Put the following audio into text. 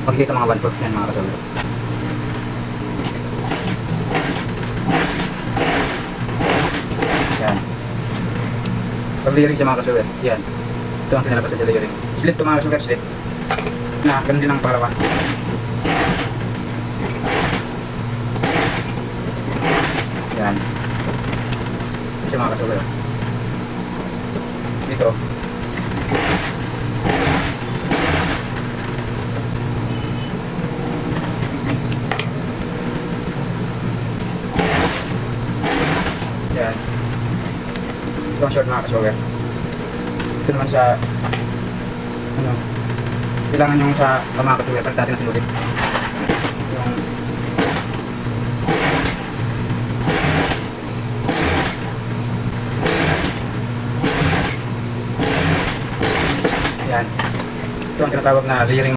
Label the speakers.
Speaker 1: Makikita mga 1/4 yan mga kasawir. Yan. Pag layering siya mga kasawir, yan. Ito ang pinalabas sa layering. Slit to mga kasawir, slit. Na, ganun din ang parawan. Yan. Isa mga kasawir. Dito. Yan. Ito ang short mga kasawir. Ito naman sa ano, kailangan yung sa mga kasawir pag natin nasilugit. Yung yan. Ito ang tinatawag na layering